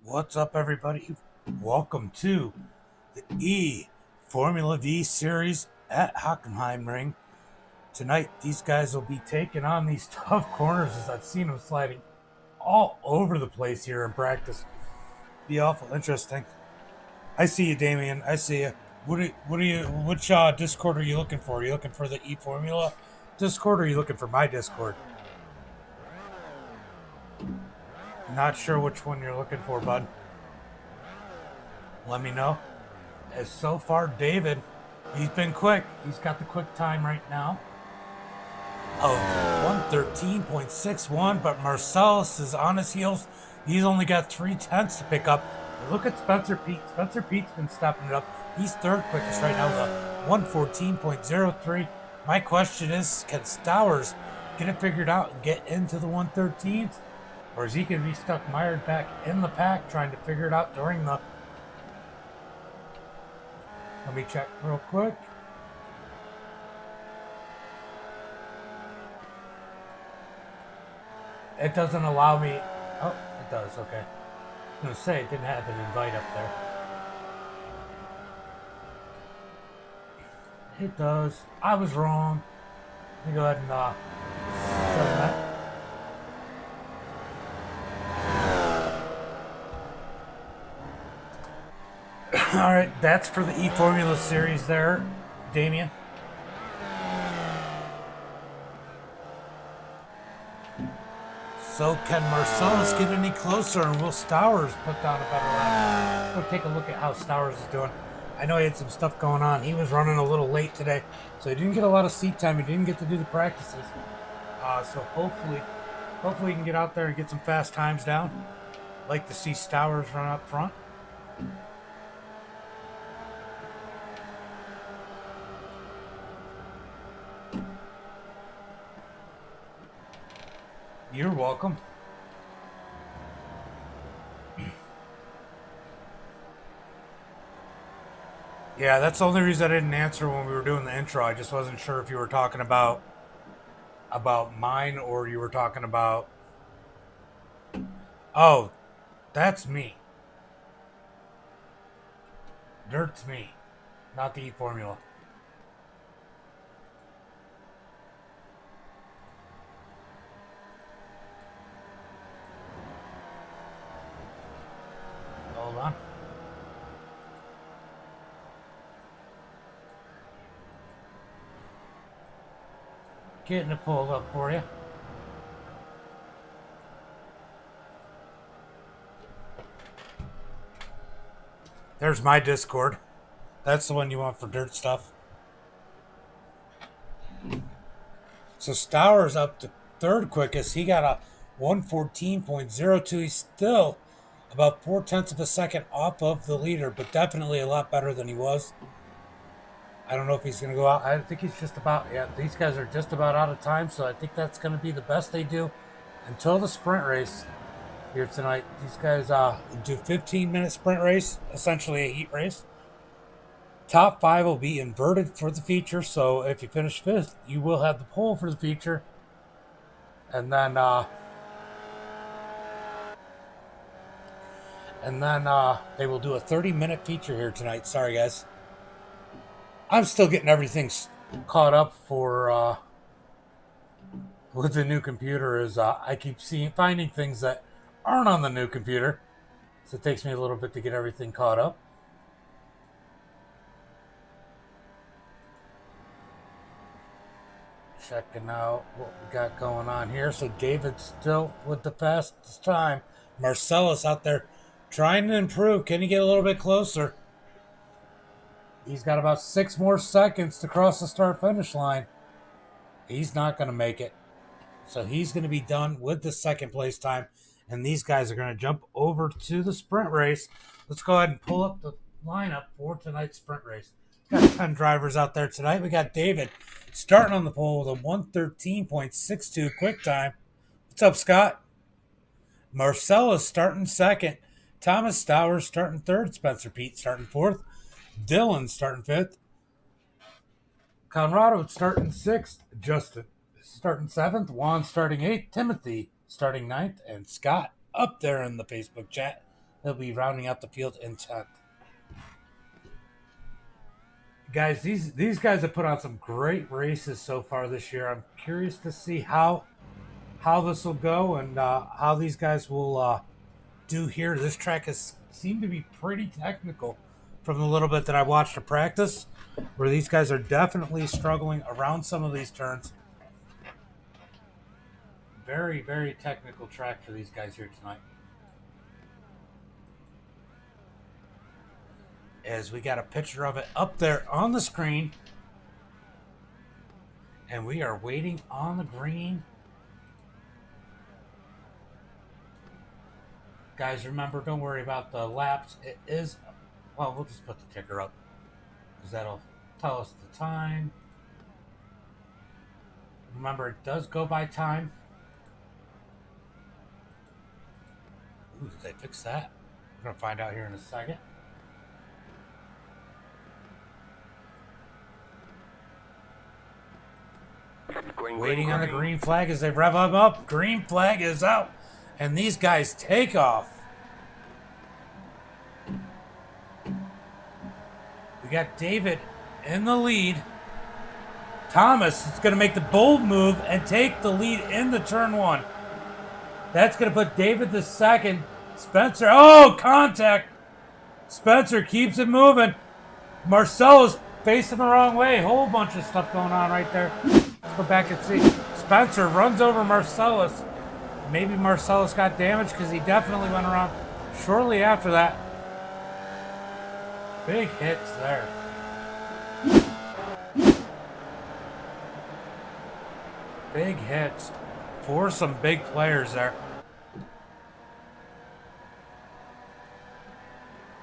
What's up, everybody? Welcome to the eFormula V series at Hockenheimring. Tonight, these guys will be taking on these tough corners as I've seen them sliding all over the place here in practice. Be awful interesting. I see you, Damien. I see you. Which Discord are you looking for? Are you looking for the eFormula Discord, or are you looking for my Discord? Not sure which one you're looking for, bud. Let me know. As so far, David, he's been quick. He's got the quick time right now of 113.61, but Marcellus is on his heels. He's only got 3/10 to pick up. Look at Spencer Pete. Spencer Pete's been stepping it up. He's third quickest right now with a 114.03. My question is, can Stowers get it figured out and get into the 113s? Or is he going to be stuck mired back in the pack trying to figure it out during the... Let me check real quick. It doesn't allow me... Oh, it does, okay. I was going to say, it didn't have an invite up there. It does. I was wrong. Let me go ahead and send that. Alright, that's for the eFormula series there, Damien. So can Marcellus get any closer, and will Stowers put down a better lap? We'll take a look at how Stowers is doing. I know he had some stuff going on. He was running a little late today, so he didn't get a lot of seat time. He didn't get to do the practices. So hopefully he can get out there and get some fast times down. Like to see Stowers run up front. You're welcome. Yeah, that's the only reason I didn't answer when we were doing the intro. I just wasn't sure if you were talking about mine or you were talking about... Oh, that's me. Dirt's me, not the eFormula. Hold on. Getting it pulled up for you. There's my Discord. That's the one you want for dirt stuff. So Stowers up to third quickest. He got a 114.02. He's still about 4/10 of a second off of the leader, but definitely a lot better than he was. I don't know if he's going to go out. I think he's just about, yeah, these guys are just about out of time, so I think that's going to be the best they do until the sprint race here tonight. These guys do 15-minute sprint race, essentially a heat race. Top 5 will be inverted for the feature, so if you finish 5th, you will have the pole for the feature. And then they will do a 30-minute feature here tonight. Sorry, guys. I'm still getting everything caught up for with the new computer. Is I keep finding things that aren't on the new computer, so it takes me a little bit to get everything caught up. Checking out what we got going on here. So David's still with the fastest time. Marcellus out there trying to improve. Can he get a little bit closer? He's got about 6 more seconds to cross the start-finish line. He's not going to make it. So he's going to be done with the second place time. And these guys are going to jump over to the sprint race. Let's go ahead and pull up the lineup for tonight's sprint race. Got 10 drivers out there tonight. We got David starting on the pole with a 113.62 quick time. What's up, Scott? Marcellus starting second. Thomas Stowers starting third. Spencer Pete starting fourth. Dylan starting 5th. Conrado starting 6th. Justin starting 7th. Juan starting 8th. Timothy starting 9th. And Scott up there in the Facebook chat He'll be rounding out the field in 10th. Guys, these guys have put on some great races so far this year. I'm curious to see how this will go and how these guys will do here. This track has seemed to be pretty technical from the little bit that I watched of practice, where these guys are definitely struggling around some of these turns. Very, very technical track for these guys here tonight. As we got a picture of it up there on the screen. And we are waiting on the green. Guys, remember, don't worry about the laps. It is, well, we'll just put the ticker up because that'll tell us the time. Remember, it does go by time. Ooh, did they fix that? We're going to find out here in a second. Waiting on the green flag as they rev them up. Green flag is out. And these guys take off. We got David in the lead. Thomas is going to make the bold move and take the lead into turn 1. That's going to put David the second. Spencer, oh, contact. Spencer keeps it moving. Marcelo's facing the wrong way. Whole bunch of stuff going on right there. Let's go back and see. Spencer runs over Marcellus. Maybe Marcellus got damaged because he definitely went around shortly after that. Big hits there. Big hits for some big players there.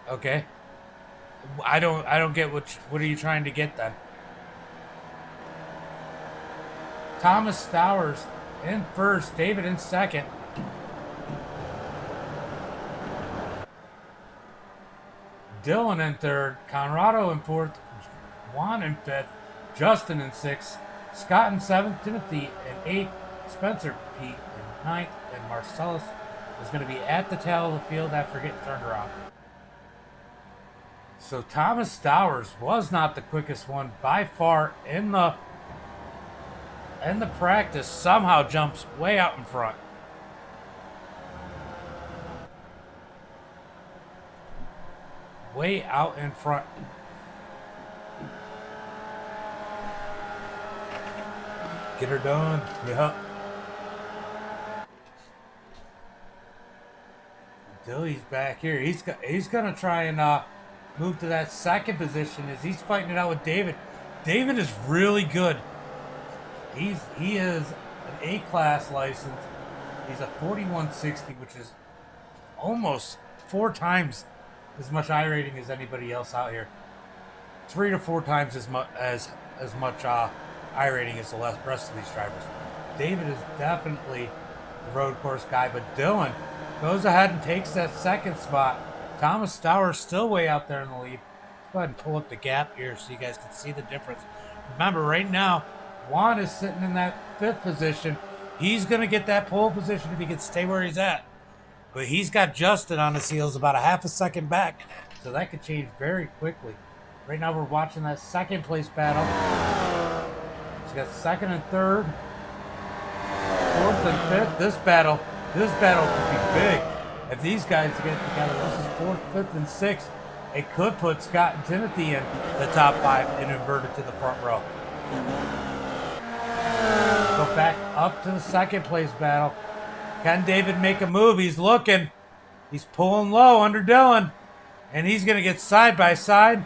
Okay. I don't get what are you trying to get then? Thomas Stowers in first, David in second. Dylan in third, Conrado in fourth, Juan in fifth, Justin in sixth, Scott in seventh, Timothy in eighth, Spencer Pete in ninth, and Marcellus is going to be at the tail of the field after getting turned around. So Thomas Stowers was not the quickest one by far in the practice. Somehow jumps way out in front. Way out in front. Get her done. Yep. Dilly's back here. He's gonna try and move to that second position as he's fighting it out with David. David is really good. He is an A-class license. He's a 4160, which is almost 4 times as much I-rating as anybody else out here. 3 to 4 times as much I-rating as the rest of these drivers. David is definitely the road course guy, but Dylan goes ahead and takes that second spot. Thomas Stowers still way out there in the lead. Go ahead and pull up the gap here so you guys can see the difference. Remember, right now, Juan is sitting in that 5th position. He's going to get that pole position if he can stay where he's at. But he's got Justin on his heels about a half a second back. So that could change very quickly. Right now we're watching that second place battle. He's got second and third. 4th and 5th. This battle could be big. If these guys get together, this is 4th, 5th, and 6th. It could put Scott and Timothy in the top 5 and inverted to the front row. Go back up to the second place battle. Can David make a move? He's looking. He's pulling low under Dylan. And he's going to get side by side.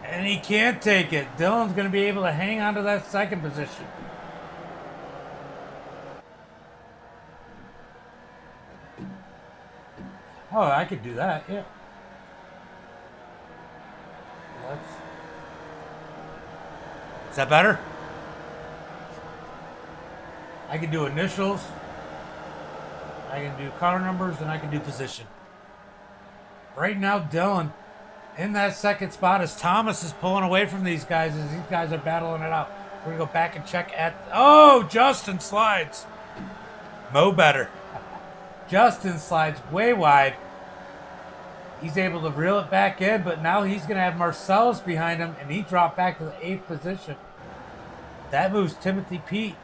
And he can't take it. Dylan's going to be able to hang on to that second position. Oh, I could do that, yeah. Is that better? I can do initials, I can do car numbers, and I can do position. Right now, Dylan in that second spot as Thomas is pulling away from these guys as these guys are battling it out. We're going to go back and check at... Oh, Justin slides. Mo better. Justin slides way wide. He's able to reel it back in, but now he's going to have Marcellus behind him, and he dropped back to the 8th position. That moves Timothy Pete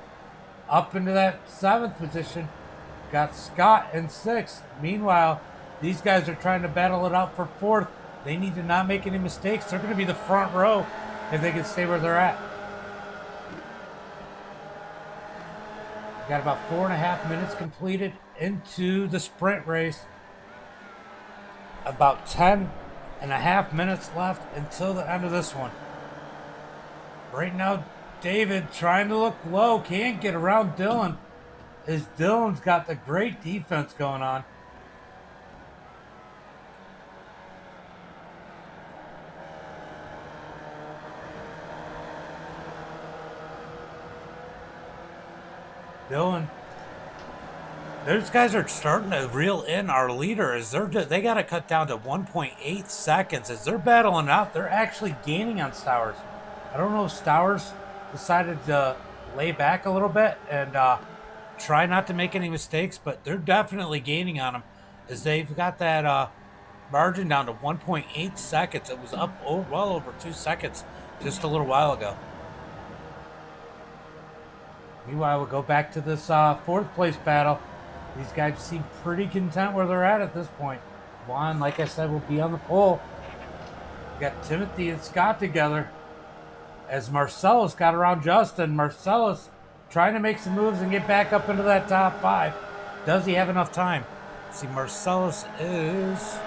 up into that 7th position. Got Scott in 6th. Meanwhile, these guys are trying to battle it out for 4th. They need to not make any mistakes. They're going to be the front row if they can stay where they're at. Got about 4.5 minutes completed into the sprint race. About 10.5 minutes left until the end of this one. Right now, David trying to look low. Can't get around Dylan, as Dylan's got the great defense going on. Dylan, those guys are starting to reel in our leader as they got to cut down to 1.8 seconds as they're battling out. They're actually gaining on Stowers. I don't know if Stowers decided to lay back a little bit and try not to make any mistakes, but they're definitely gaining on him as they've got that margin down to 1.8 seconds. It was up well over 2 seconds just a little while ago. Meanwhile, we'll go back to this 4th place battle. These guys seem pretty content where they're at this point. Juan, like I said, will be on the pole. We got Timothy and Scott together as Marcellus got around Justin. Marcellus trying to make some moves and get back up into that top 5. Does he have enough time? See, Marcellus is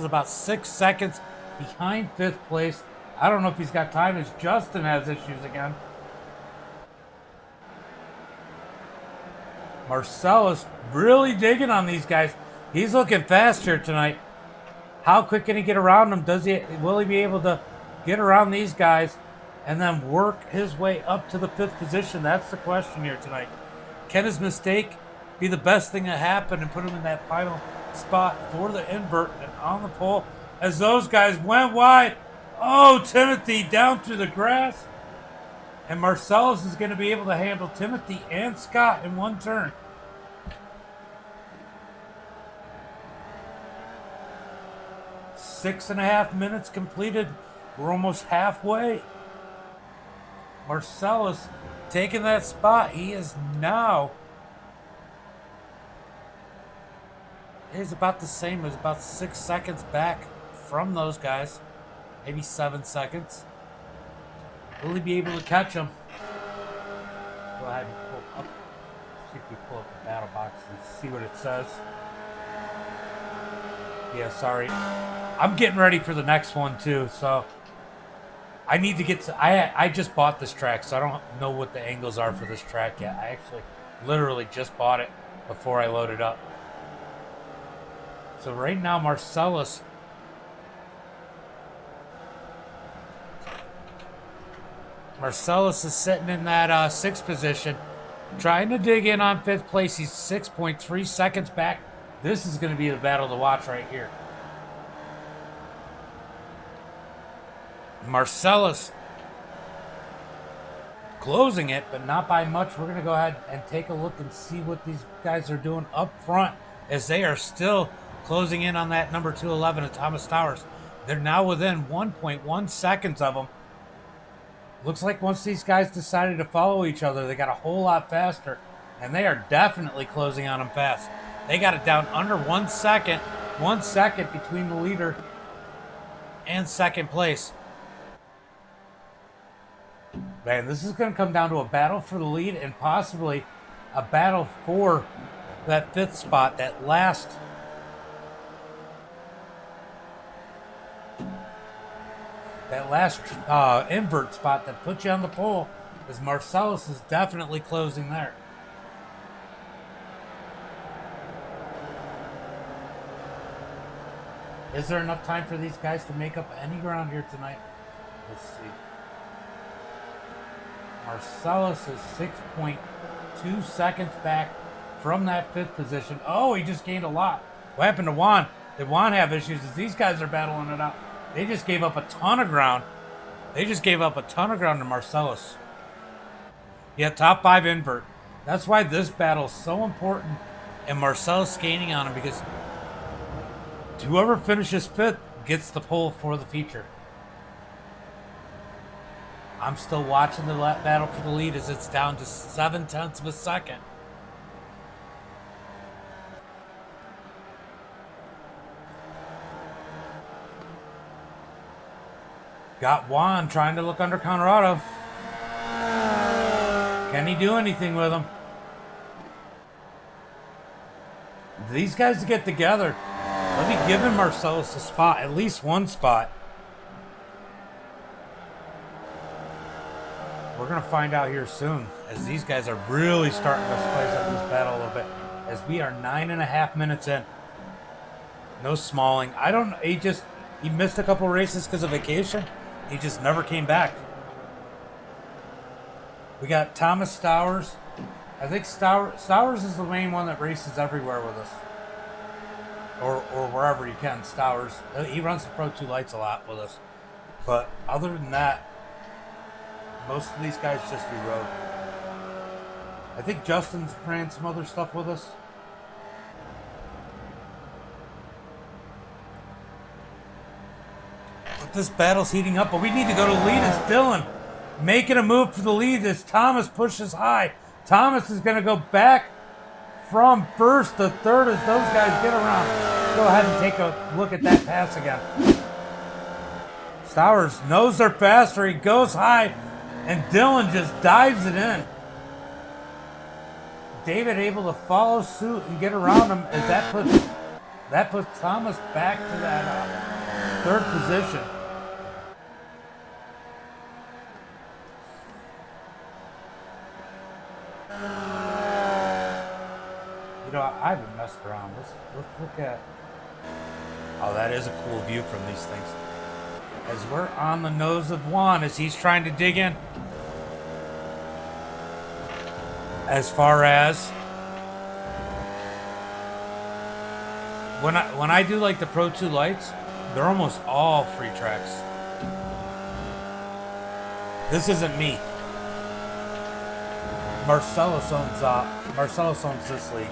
about 6 seconds behind 5th place. I don't know if he's got time as Justin has issues again. Marcellus really digging on these guys. He's looking fast here tonight. How quick can he get around them? Will he be able to get around these guys and then work his way up to the 5th position? That's the question here tonight. Can his mistake be the best thing that happened and put him in that final spot for the invert and on the pole as those guys went wide? Oh, Timothy down through the grass. And Marcellus is going to be able to handle Timothy and Scott in one turn. Six and a half minutes completed. We're almost halfway. Marcellus taking that spot. He is now. He's about the same. He's about 6 seconds back from those guys. Maybe 7 seconds. Will he be able to catch him? Go ahead and pull up. See if we pull up the battle box and see what it says. Yeah, sorry. I'm getting ready for the next one too, so I need to get to. I just bought this track, so I don't know what the angles are for this track yet. I actually literally just bought it before I loaded up. So right now, Marcellus. Marcellus is sitting in that 6th position, trying to dig in on 5th place. He's 6.3 seconds back. This is going to be the battle to watch right here. Marcellus closing it, but not by much. We're going to go ahead and take a look and see what these guys are doing up front as they are still closing in on that number 211 of Thomas Towers. They're now within 1.1 seconds of them. Looks like once these guys decided to follow each other, they got a whole lot faster, and they are definitely closing on them fast. They got it down under 1 second. 1 second between the leader and 2nd place. Man, this is going to come down to a battle for the lead and possibly a battle for that 5th spot, that last invert spot that puts you on the pole, as Marcellus is definitely closing there. Is there enough time for these guys to make up any ground here tonight? Let's see. Marcellus is 6.2 seconds back from that 5th position. Oh, he just gained a lot. What happened to Juan? Did Juan have issues as these guys are battling it out? They just gave up a ton of ground. They just gave up a ton of ground to Marcellus. Yeah, top 5 invert. That's why this battle is so important, and Marcel's skating on him, because whoever finishes 5th gets the pole for the feature. I'm still watching the battle for the lead as it's down to 0.7 of a second. Got Juan trying to look under counter auto. Can he do anything with him? These guys get together. Let me give him Marcellus a spot, at least one spot. We're going to find out here soon, as these guys are really starting to spice up this battle a little bit, as we are 9.5 minutes in. No Smalling. I don't know. He missed a couple races because of vacation. He just never came back. We got Thomas Stowers. I think Stowers is the main one that races everywhere with us. Or wherever you can, Stowers. He runs the Pro 2 Lights a lot with us. But other than that, most of these guys just do road. I think Justin's ran some other stuff with us. But this battle's heating up, but we need to go to the lead as Dylan making a move for the lead as Thomas pushes high. Thomas is going to go back from 1st to 3rd as those guys get around. Go ahead and take a look at that pass again. Stowers knows they're faster. He goes high, and Dylan just dives it in. David able to follow suit and get around him as that puts Thomas back to that 3rd position. You know, I haven't messed around. Let's look at... Oh, that is a cool view from these things. As we're on the nose of Juan as he's trying to dig in. As far as... When I do like the Pro 2 Lights, they're almost all free tracks. This isn't me. Marcellus owns this league.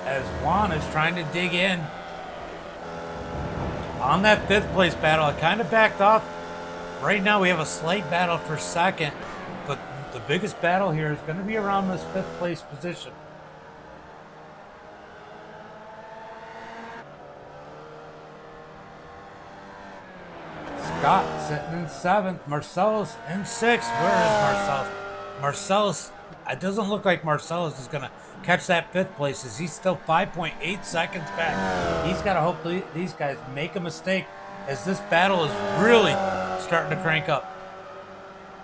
As Juan is trying to dig in on that 5th place battle, it kind of backed off. Right now we have a slight battle for 2nd, but the biggest battle here is going to be around this 5th place position. Scott sitting in 7th, Marcellus in 6th. Where is Marcellus? Marcellus, it doesn't look like Marcellus is going to catch that 5th place as he's still 5.8 seconds back. He's got to hope these guys make a mistake as this battle is really starting to crank up.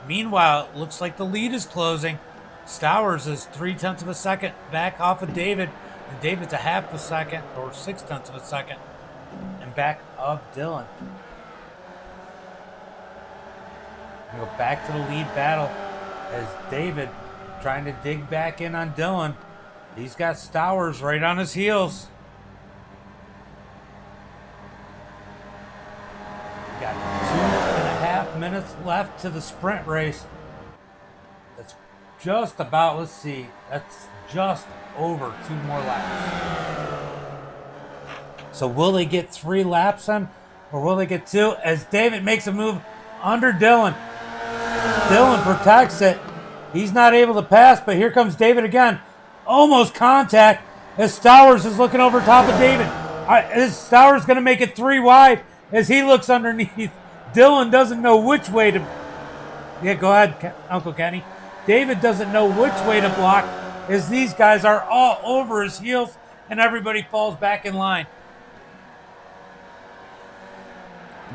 Meanwhile, it looks like the lead is closing. Stowers is 0.3 of a second back off of David, and David's a 0.5 a second or 0.6 of a second and back of Dylan. We go back to the lead battle as David trying to dig back in on Dylan. He's got Stowers right on his heels. We got 2.5 minutes left to the sprint race. That's just about, let's see, that's just over 2 more laps. So will they get 3 laps in, or will they get 2? As David makes a move under Dylan. Dylan protects it. He's not able to pass, but here comes David again. Almost contact as Stowers is looking over top of David. Is Stowers going to make it 3 wide as he looks underneath? Dylan doesn't know which way to... Yeah, go ahead, Uncle Kenny. David doesn't know which way to block as these guys are all over his heels and everybody falls back in line.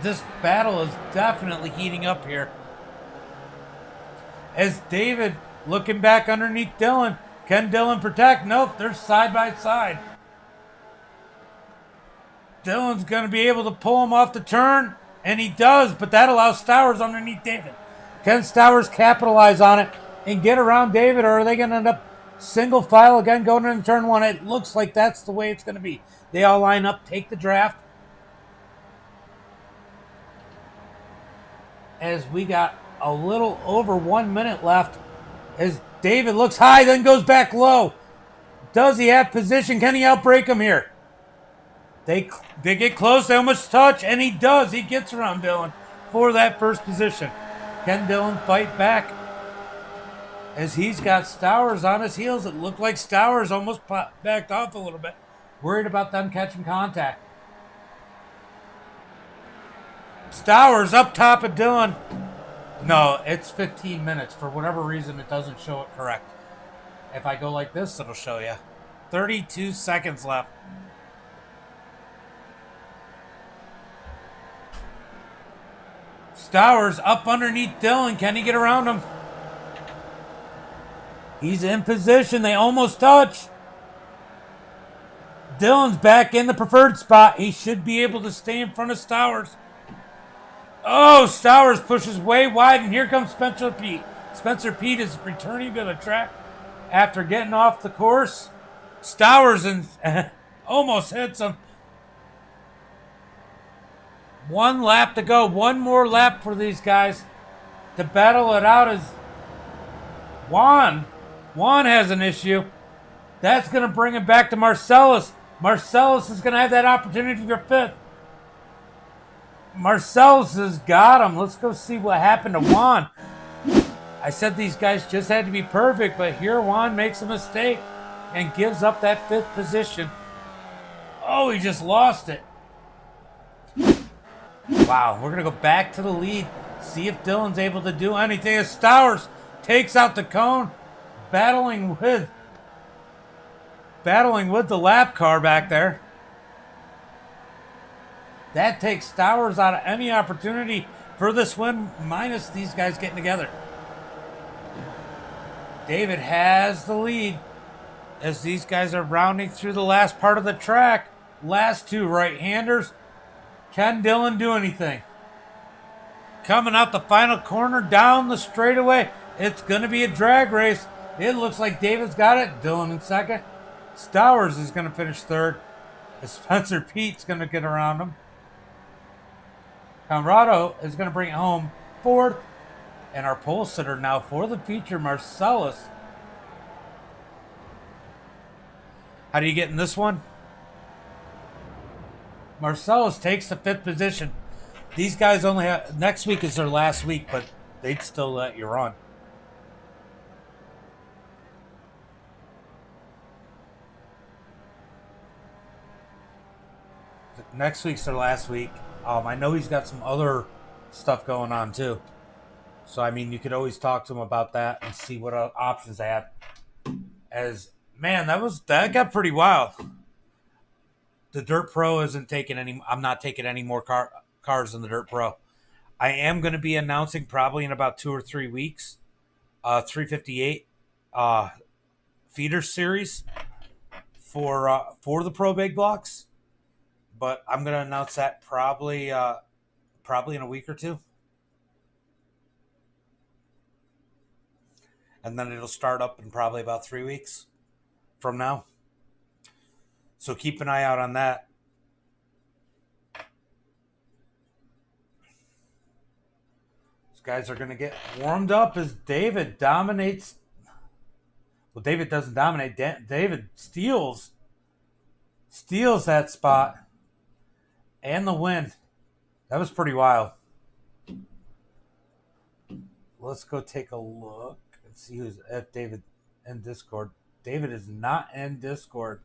This battle is definitely heating up here. As David looking back underneath Dylan. Can Dylan protect? Nope, they're side by side. Dylan's going to be able to pull him off the turn, and he does, but that allows Stowers underneath David. Can Stowers capitalize on it and get around David, or are they going to end up single file again going into turn 1? It looks like that's the way it's going to be. They all line up, take the draft. as we got a little over 1 minute left. As David looks high, then goes back low. Does he have position? Can he outbreak him here? They get close. They almost touch, and he does. He gets around Dylan for that first position. Can Dylan fight back? As he's got Stowers on his heels, it looked like Stowers almost backed off a little bit. Worried about them catching contact. Stowers up top of Dylan. No, it's 15 minutes. For whatever reason, it doesn't show it correct. If I go like this, it'll show you. 32 seconds left. Stowers up underneath Dylan. Can he get around him? He's in position. They almost touch. Dylan's back in the preferred spot. He should be able to stay in front of Stowers. Oh, Stowers pushes way wide, and here comes Spencer Pete. Spencer Pete is returning to the track after getting off the course. Stowers almost hits him. 1 lap to go. 1 more lap for these guys to battle it out. As Juan has an issue. That's going to bring him back to Marcellus. Marcellus is going to have that opportunity for 5th. Marcellus has got him. Let's go see what happened to Juan. I said these guys just had to be perfect, but here Juan makes a mistake and gives up that 5th position. Oh, he just lost it. Wow, we're going to go back to the lead. See if Dylan's able to do anything. As Stowers takes out the cone, battling with the lap car back there. That takes Stowers out of any opportunity for this win, minus these guys getting together. David has the lead as these guys are rounding through the last part of the track. Last 2 right-handers. Can Dylan do anything? Coming out the final corner down the straightaway. It's going to be a drag race. It looks like David's got it. Dylan in 2nd. Stowers is going to finish 3rd. Spencer Pete's going to get around him. Conrado is going to bring it home 4th. And our pole sitter now for the feature, Marcellus. How do you get in this one? Marcellus takes the 5th position. These guys only have... Next week is their last week, but they'd still let you run. Next week's their last week. I know he's got some other stuff going on, too. So, I mean, you could always talk to him about that and see what options they have. As, man, that got pretty wild. The Dirt Pro isn't taking any... I'm not taking any more cars in the Dirt Pro. I am going to be announcing probably in about 2 or 3 weeks 358 feeder series for the Pro Big Blocks. But I'm going to announce that probably in a week or 2. And then it'll start up in probably about 3 weeks from now. So keep an eye out on that. These guys are going to get warmed up as David dominates. Well, David doesn't dominate. David steals that spot and the win. That was pretty wild. Let's go take a look and see who's at David in Discord. David is not in Discord.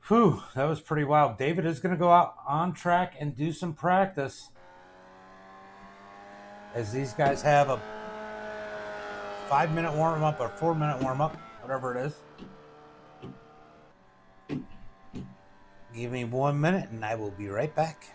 Whew, that was pretty wild. David is going to go out on track and do some practice. As these guys have a 5-minute warm-up or 4-minute warm-up, whatever it is. Give me 1 minute and I will be right back.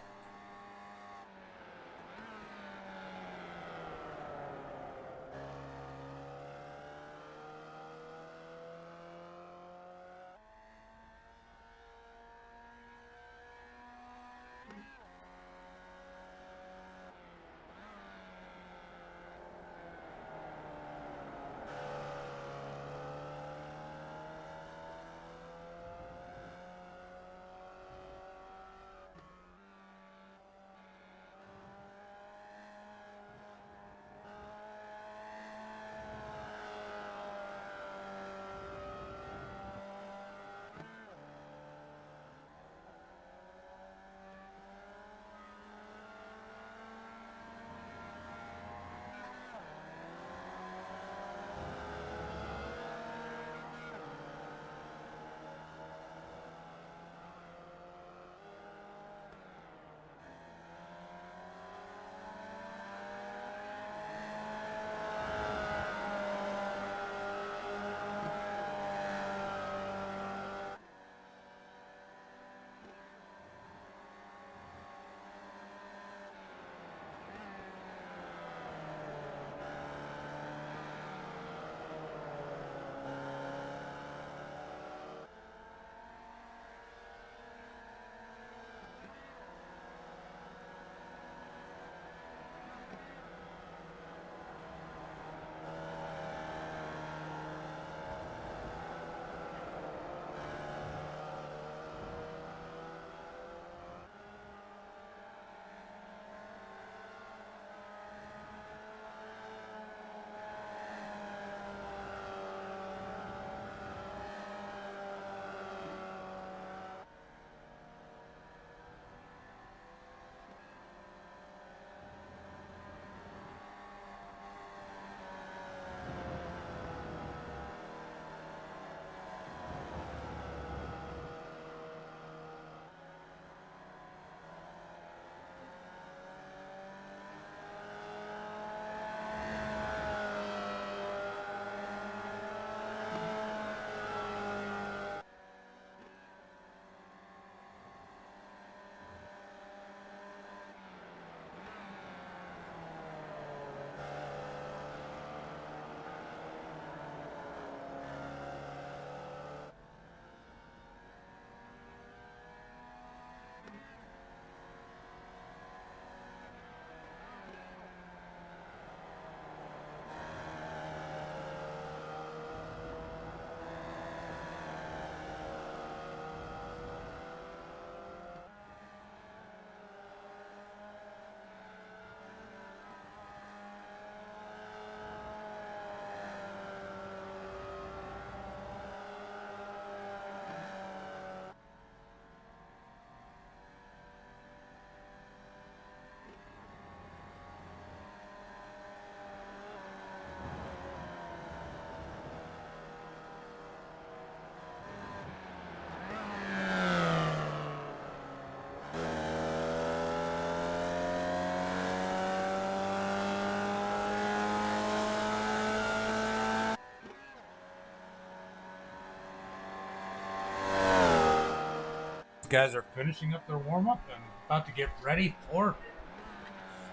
guys are finishing up their warm-up and about to get ready for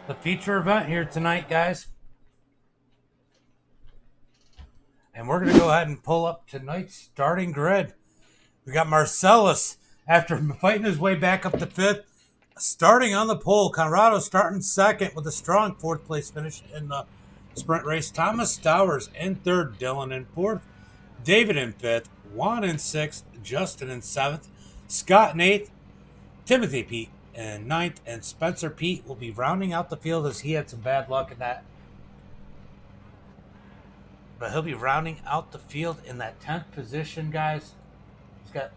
the feature event here tonight, guys. And we're going to go ahead and pull up tonight's starting grid. We got Marcellus, after fighting his way back up to 5th, starting on the pole. Conrado starting 2nd with a strong 4th place finish in the sprint race. Thomas Stowers in 3rd, Dylan in 4th, David in 5th, Juan in 6th, Justin in 7th, Scott in 8th, Timothy Pete in 9th, and Spencer Pete will be rounding out the field as he had some bad luck in that. But he'll be rounding out the field in that 10th position, guys.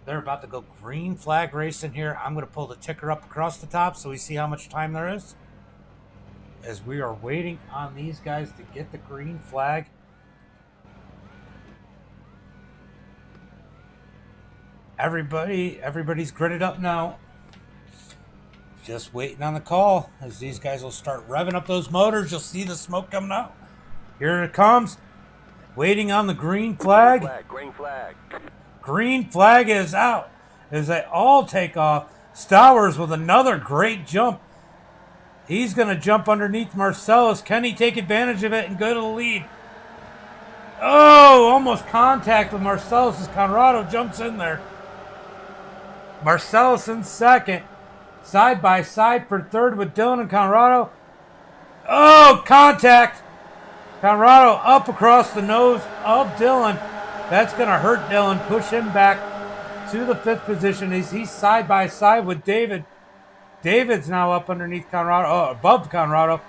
They're about to go green flag racing here. I'm going to pull the ticker up across the top so we see how much time there is, as we are waiting on these guys to get the green flag. Everybody's gridded up now. Just waiting on the call as these guys will start revving up those motors. You'll see the smoke coming out. Here it comes. Waiting on the green flag. Green flag. Green flag is out as they all take off. Stowers with another great jump. He's going to jump underneath Marcellus. Can he take advantage of it and go to the lead? Oh, almost contact with Marcellus as Conrado jumps in there. Marcellus in 2nd. Side by side for 3rd with Dylan and Conrado. Oh, contact. Conrado up across the nose of Dylan. That's going to hurt Dylan. Push him back to the 5th position as he's side by side with David. David's now up underneath Conrado, above Conrado.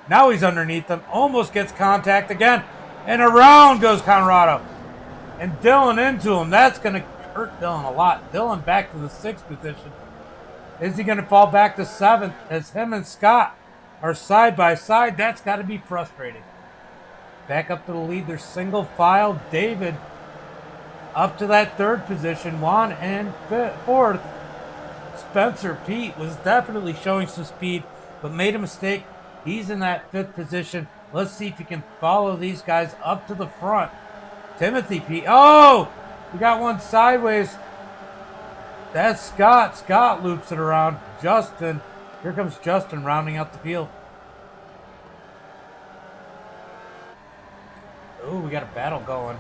Now he's underneath him. Almost gets contact again. And around goes Conrado. And Dylan into him. That's going to hurt Dylan a lot. Dylan back to the 6th position. Is he going to fall back to 7th as him and Scott are side by side? That's got to be frustrating. Back up to the lead. They're single file. David up to that 3rd position. Juan in 4th. Spencer Pete was definitely showing some speed, but made a mistake. He's in that 5th position. Let's see if he can follow these guys up to the front. Timothy Pete. Oh! We got one sideways. That's Scott. Scott loops it around. Justin. Here comes Justin rounding out the field. Oh, we got a battle going.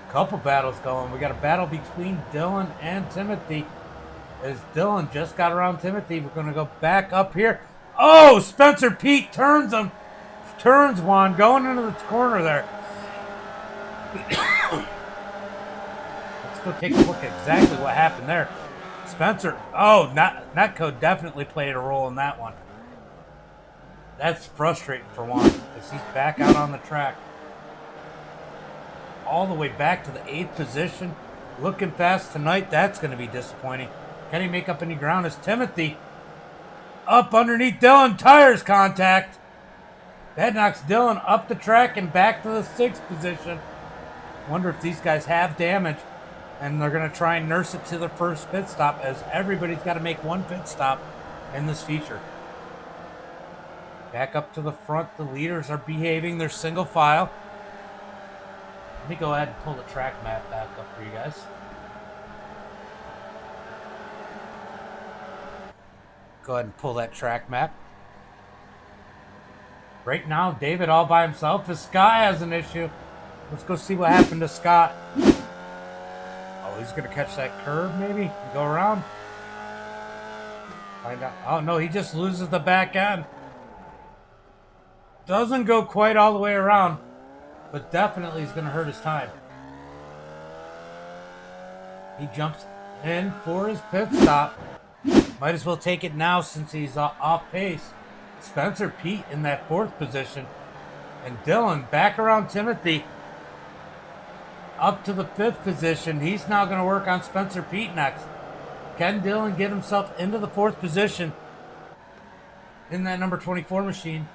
Couple battles going. We got a battle between Dylan and Timothy. As Dylan just got around Timothy, we're going to go back up here. Oh, Spencer Pete turns him. Turns Juan, going into the corner there. Let's go take a look at exactly what happened there. Spencer, oh, Netco definitely played a role in that one. That's frustrating for Juan as he's back out on the track. All the way back to the 8th position. Looking fast tonight. That's going to be disappointing. Can he make up any ground as Timothy up underneath Dylan? Tires contact. That knocks Dylan up the track and back to the 6th position. Wonder if these guys have damage and they're going to try and nurse it to the first pit stop, as everybody's got to make one pit stop in this feature. Back up to the front. The leaders are behaving. They're single file. Let me go ahead and pull the track map back up for you guys. Go ahead and pull that track map. Right now, David all by himself. The Sky has an issue. Let's go see what happened to Scott. Oh, he's going to catch that curve maybe? And go around? Find out. Oh, no, he just loses the back end. Doesn't go quite all the way around, but definitely is going to hurt his time. He jumps in for his pit stop. Might as well take it now since he's off pace. Spencer Pete in that 4th position. And Dylan back around Timothy up to the 5th position. He's now going to work on Spencer Pete next. Can Dylan get himself into the 4th position in that number 24 machine?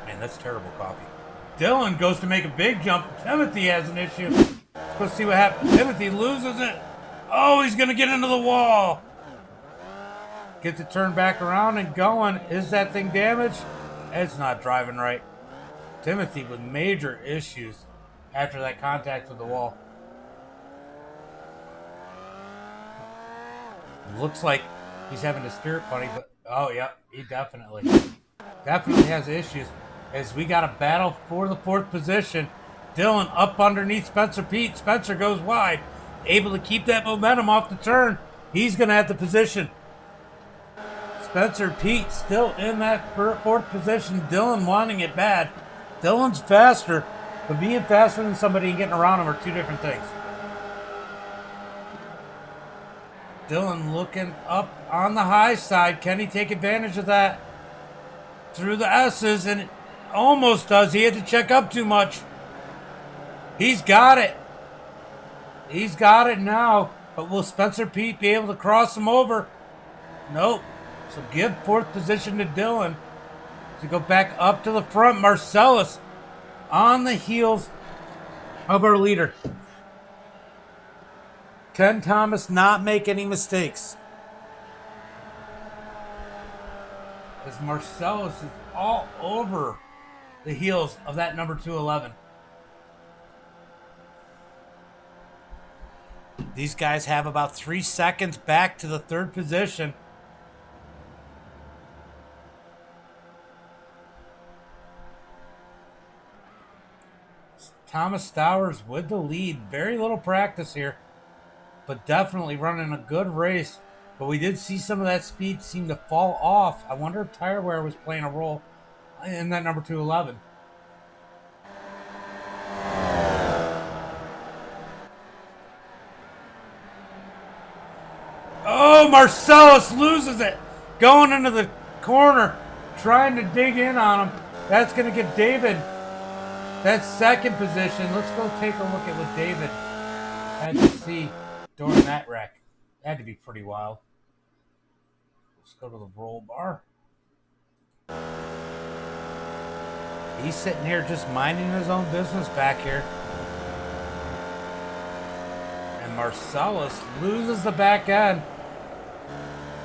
Man, that's terrible coffee. Dylan goes to make a big jump. Timothy has an issue. Let's go see what happens. Timothy loses it. Oh, he's going to get into the wall. Gets it turned back around and going. Is that thing damaged? It's not driving right. Timothy with major issues. after that contact with the wall. Looks like he's having to steer it funny, but oh yeah, he definitely has issues. As we got a battle for the 4th position. Dylan up underneath Spencer Pete. Spencer goes wide, able to keep that momentum off the turn. He's going to have the position. Spencer Pete still in that 4th position. Dylan wanting it bad. Dylan's faster, but being faster than somebody and getting around him are two different things. Dylan looking up on the high side. Can he take advantage of that? Through the S's, and it almost does. He had to check up too much. He's got it. He's got it now. But will Spencer Pete be able to cross him over? Nope. So give 4th position to Dylan to go back up to the front. Marcellus on the heels of our leader. Ken Thomas not make any mistakes. As Marcellus is all over the heels of that number 211. These guys have about 3 seconds back to the 3rd position. Thomas Stowers with the lead. Very little practice here, but definitely running a good race. But we did see some of that speed seem to fall off. I wonder if tire wear was playing a role in that number 211. Oh, Marcellus loses it. Going into the corner, trying to dig in on him. That's going to get David that 2nd position. Let's go take a look at what David had to see during that wreck. Had to be pretty wild. Let's go to the roll bar. He's sitting here just minding his own business back here. And Marcellus loses the back end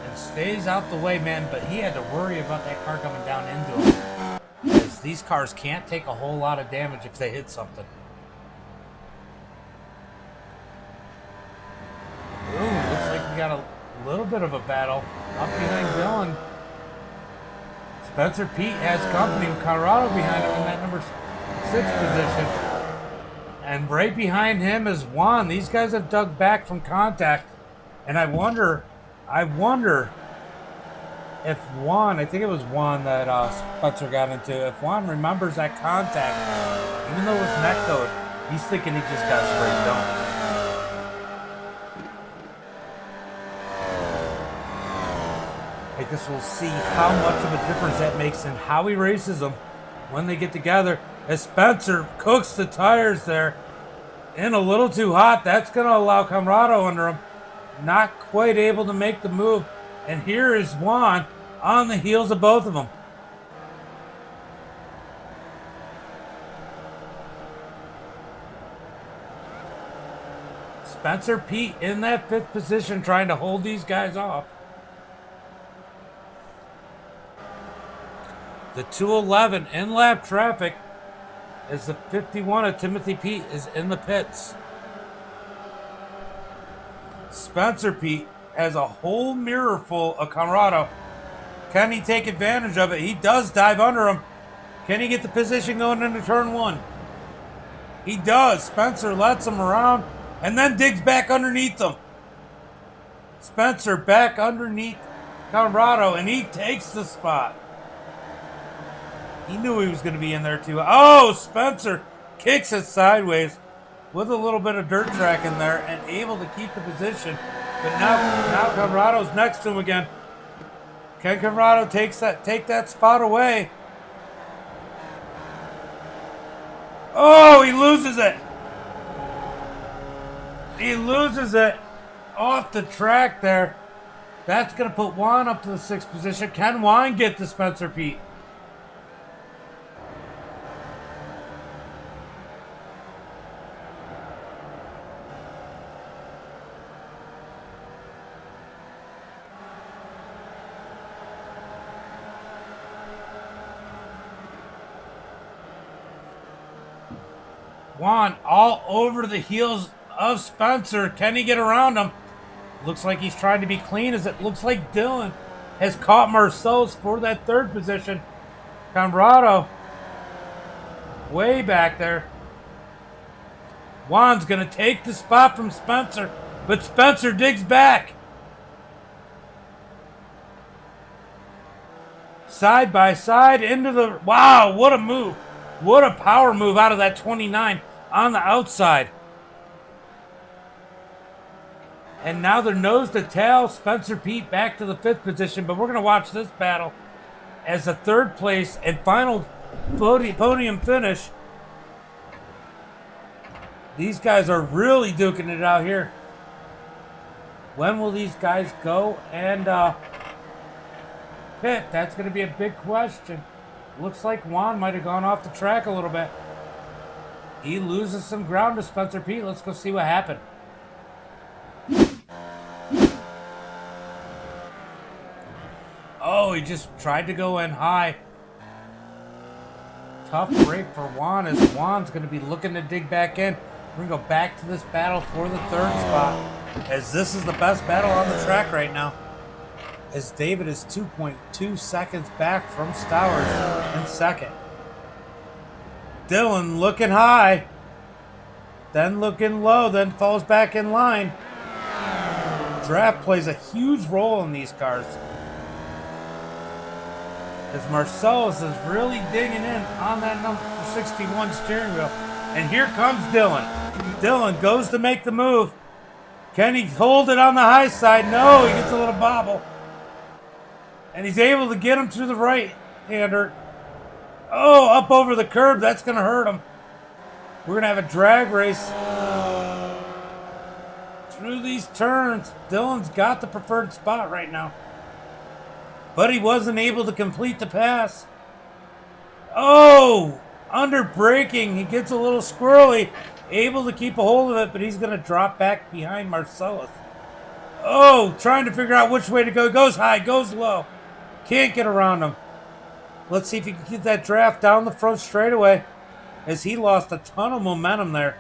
and stays out the way, man. But he had to worry about that car coming down into him, because these cars can't take a whole lot of damage if they hit something. Ooh, looks like we got a little bit of a battle up behind Dylan. Spencer Pete has company with Colorado behind him in that number 6 position. And right behind him is Juan. These guys have dug back from contact. And I wonder if Juan, I think it was Juan that Spencer got into, if Juan remembers that contact, even though it was neck code, he's thinking he just got straight dumped. I guess we'll see how much of a difference that makes in how he races them when they get together. As Spencer cooks the tires there in a little too hot, that's going to allow Camrado under him. Not quite able to make the move. And here is Juan on the heels of both of them. Spencer Pete in that 5th position trying to hold these guys off. The 211 in lap traffic as the 51 of Timothy Pete is in the pits. Spencer Pete has a whole mirror full of Camrado. Can he take advantage of it? He does dive under him. Can he get the position going into turn 1? He does. Spencer lets him around and then digs back underneath him. Spencer back underneath Camrado, and he takes the spot. He knew he was going to be in there too. Oh, Spencer kicks it sideways with a little bit of dirt track in there and able to keep the position. But now Camrado's next to him again. Can Camrado take that spot away? Oh, he loses it. He loses it off the track there. That's going to put Juan up to the 6th position. Can Juan get to Spencer Pete? Juan all over the heels of Spencer. Can he get around him? Looks like he's trying to be clean, as it looks like Dylan has caught Marcellus for that third position. Conrado way back there. Juan's going to take the spot from Spencer, but Spencer digs back. Side by side into the... Wow, what a move. What a power move out of that 29 on the outside. And now they're nose to tail. Spencer Pete back to the 5th position, but we're going to watch this battle as the 3rd place and final podium finish. These guys are really duking it out here. When will these guys go and pit? That's going to be a big question. Looks like Juan might have gone off the track a little bit. He loses some ground to Spencer Pete. Let's go see what happened. Oh, he just tried to go in high. Tough break for Juan, as Juan's going to be looking to dig back in. We're going to go back to this battle for the 3rd spot, as this is the best battle on the track right now. As David is 2.2 seconds back from Stowers in 2nd. Dylan looking high, then looking low, then falls back in line. Draft plays a huge role in these cars, as Marcellus is really digging in on that number 61 steering wheel. And here comes Dylan. Dylan goes to make the move. Can he hold it on the high side? No, he gets a little bobble. And he's able to get him to the right-hander. Oh, up over the curb. That's going to hurt him. We're going to have a drag race through these turns. Dylan's got the preferred spot right now, but he wasn't able to complete the pass. Oh, under braking. He gets a little squirrely. Able to keep a hold of it, but he's going to drop back behind Marcellus. Oh, trying to figure out which way to go. Goes high, goes low. Can't get around him. Let's see if he can get that draft down the front straightaway, as he lost a ton of momentum there.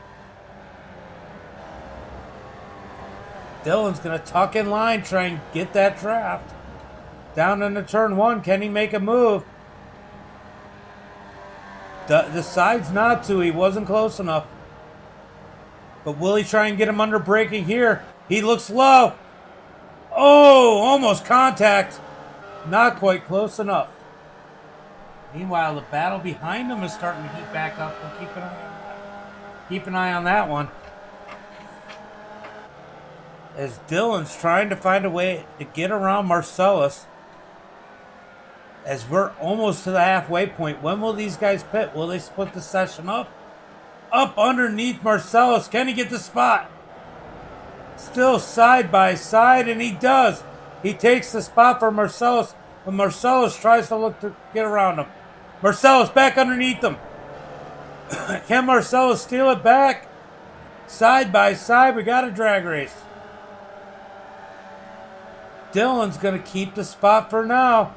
Dylan's going to tuck in line, try and get that draft. Down into turn 1, can he make a move? Decides not to. He wasn't close enough. But will he try and get him under braking here? He looks low. Oh, almost contact. Not quite close enough. Meanwhile, the battle behind him is starting to heat back up. We'll keep an eye on that one, as Dylan's trying to find a way to get around Marcellus, as we're almost to the halfway point. When will these guys pit? Will they split the session up? Up underneath Marcellus. Can he get the spot? Still side by side, and he does. He takes the spot for Marcellus, but Marcellus tries to look to get around him. Marcellus back underneath him. Can Marcellus steal it back? Side by side, we got a drag race. Dylan's going to keep the spot for now.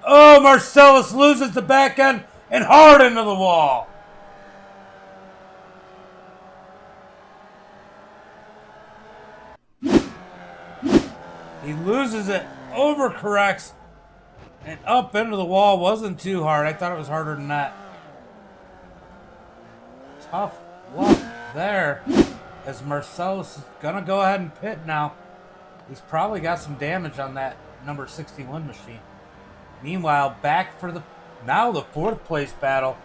Oh, Marcellus loses the back end and hard into the wall. He loses it, overcorrects, and up into the wall. Wasn't too hard. I thought it was harder than that. Tough luck there, as Marcellus is going to go ahead and pit now. He's probably got some damage on that number 61 machine. Meanwhile, back for the 4th place battle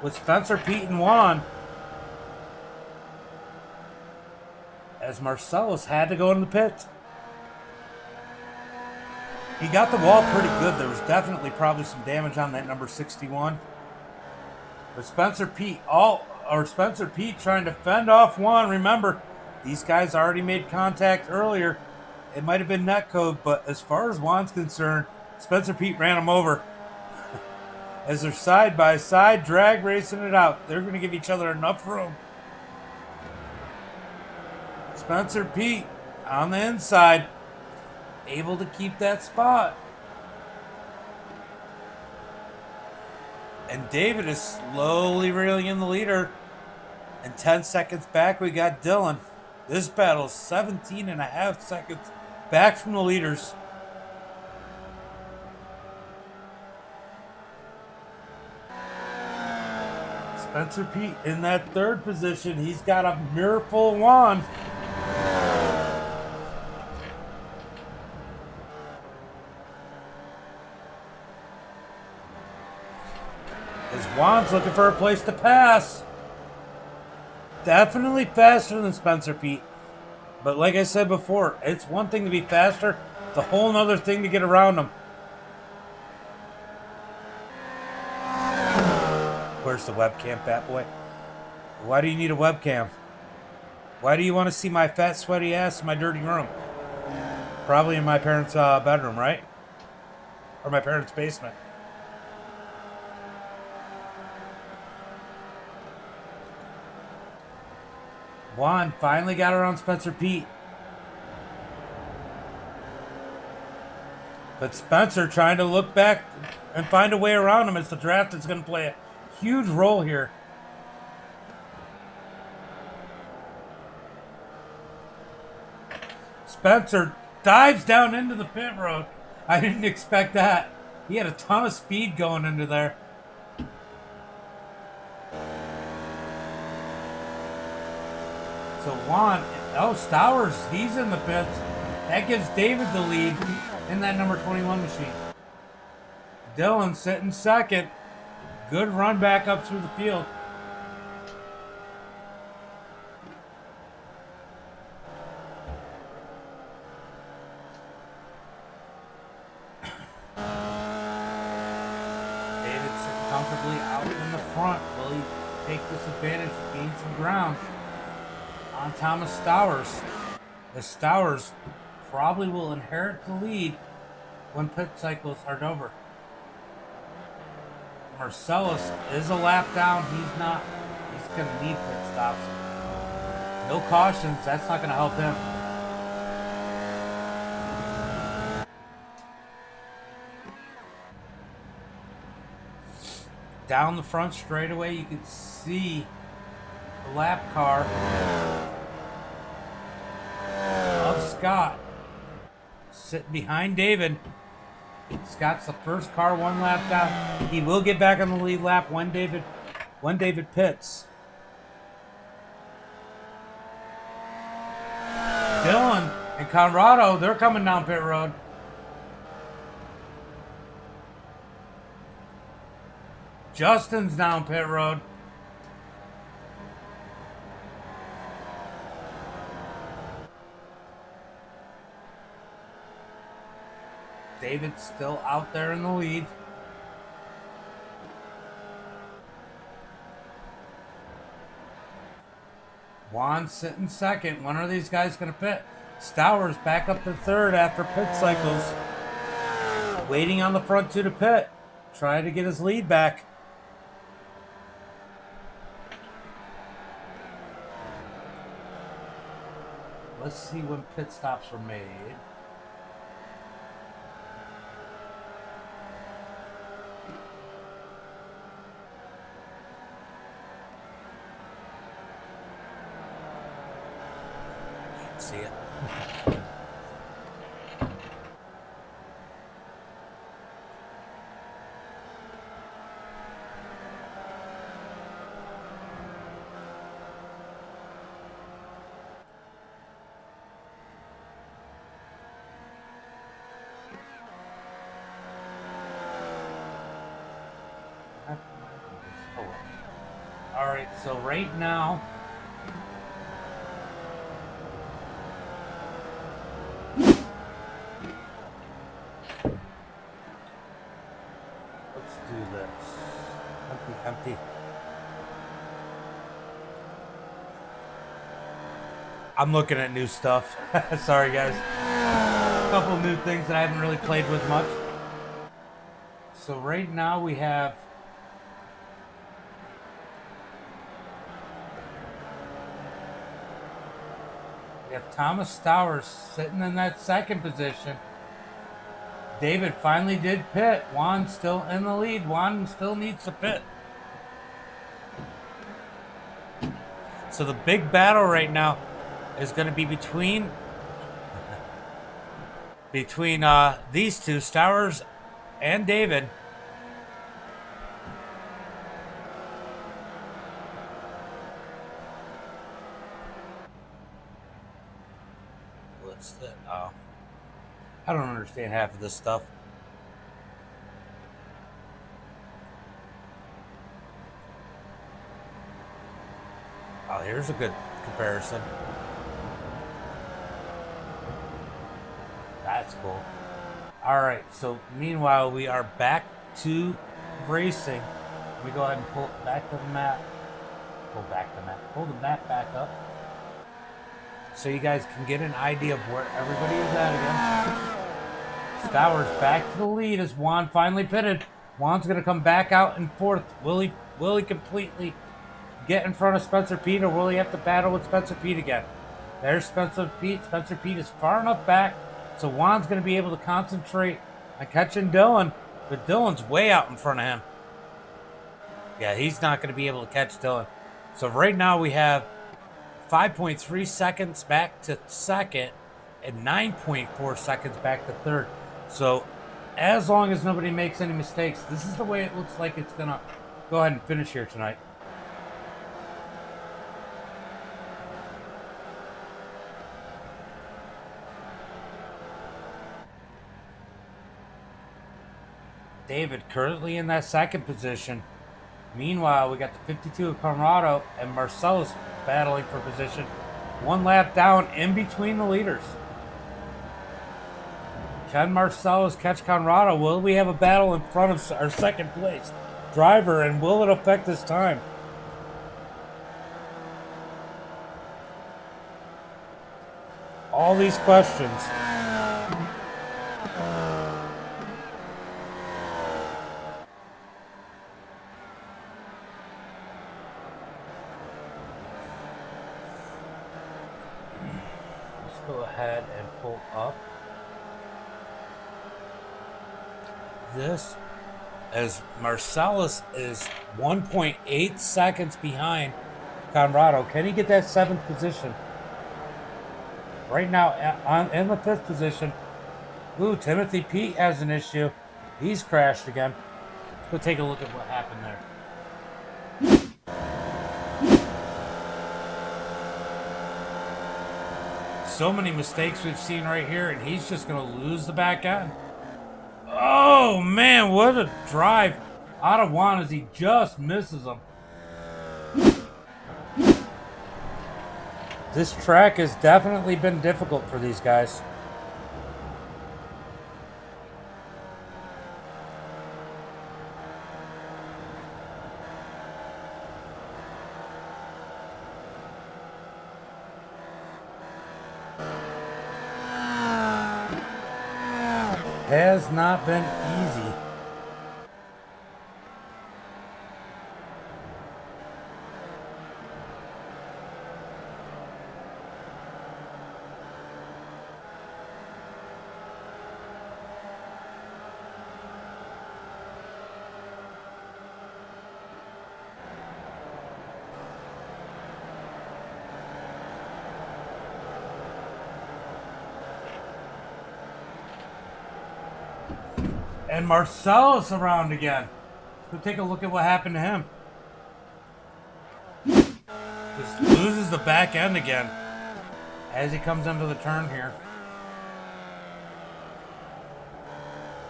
with Spencer, Pete, and Juan, as Marcellus had to go in the pit. He got the wall pretty good. There was definitely probably some damage on that number 61. But Spencer Pete trying to fend off Juan. Remember, these guys already made contact earlier. It might have been netcode, but as far as Juan's concerned, Spencer Pete ran him over. As they're side by side, drag racing it out. They're going to give each other enough room. Spencer Pete on the inside, able to keep that spot. And David is slowly reeling in the leader. And 10 seconds back, we got Dylan. This battle is 17 and a half seconds back from the leaders. Spencer Pete in that third position. He's got a mirror full wand. His wand's looking for a place to pass. Definitely faster than Spencer Pete. But like I said before, it's one thing to be faster. It's a whole nother thing to get around him. Where's the webcam, fat boy? Why do you need a webcam? Why do you want to see my fat, sweaty ass in my dirty room? Probably in my parents' bedroom, right? Or my parents' basement. Juan finally got around Spencer Pete. But Spencer trying to look back and find a way around him as the draft is going to play a huge role here. Spencer dives down into the pit road. I didn't expect that. He had a ton of speed going into there. So Juan, Stowers, he's in the pits. That gives David the lead in that number 21 machine. Dylan sitting second. Good run back up through the field. David sitting comfortably out in the front. Will he take this advantage to gain some ground on Thomas Stowers? The Stowers probably will inherit the lead when pit cycles are over. Marcellus is a lap down. He's going to need pit stops. No cautions. That's not going to help him. Down the front straightaway, you can see the lap car of Scott sitting behind David. Scott's the first car one lap down. He will get back on the lead lap when David pits. Dylan and Conrado, they're coming down pit road. Justin's down pit road. David's still out there in the lead. Juan sitting second. When are these guys going to pit? Stowers back up to third after pit cycles. Waiting on the front two to pit. Trying to get his lead back. Let's see when pit stops were made. See it. All right, so right now empty. I'm looking at new stuff. Sorry, guys. A couple new things that I haven't really played with much. So right now we have Thomas Stowers sitting in that second position. David finally did pit. Juan still in the lead. Juan still needs to pit. So the big battle right now is going to be between these two, Stowers and David. What's that? Oh, I don't understand half of this stuff. Oh, here's a good comparison. That's cool. All right, so meanwhile, we are back to racing. Let me go ahead and pull it back to the map. Pull the map back up. So you guys can get an idea of where everybody is at again. Stowers back to the lead as Juan finally pitted. Juan's going to come back out in fourth. Will he completely get in front of Spencer Pete, or will he have to battle with Spencer Pete again? There's Spencer Pete. Spencer Pete is far enough back, so Juan's going to be able to concentrate on catching Dylan, but Dylan's way out in front of him. Yeah, he's not going to be able to catch Dylan. So right now we have 5.3 seconds back to second and 9.4 seconds back to third. So as long as nobody makes any mistakes, this is the way it looks like it's going to go ahead and finish here tonight. David currently in that second position. Meanwhile, we got the 52 of Conrado and Marcellus battling for position. One lap down in between the leaders. Can Marcellus catch Conrado? Will we have a battle in front of our second place driver, and will it affect his time? All these questions. Go ahead and pull up this as Marcellus is 1.8 seconds behind Conrado. Can he get that seventh position? Right now in the fifth position. Ooh, Timothy Pete has an issue. He's crashed again. Let's go take a look at what happened there. So many mistakes we've seen right here, and he's just going to lose the back end. Oh, man, what a drive out of Juan as he just misses him. This track has definitely been difficult for these guys. Has not been easy. And Marcellus around again. Let's go take a look at what happened to him. Just loses the back end again as he comes into the turn here.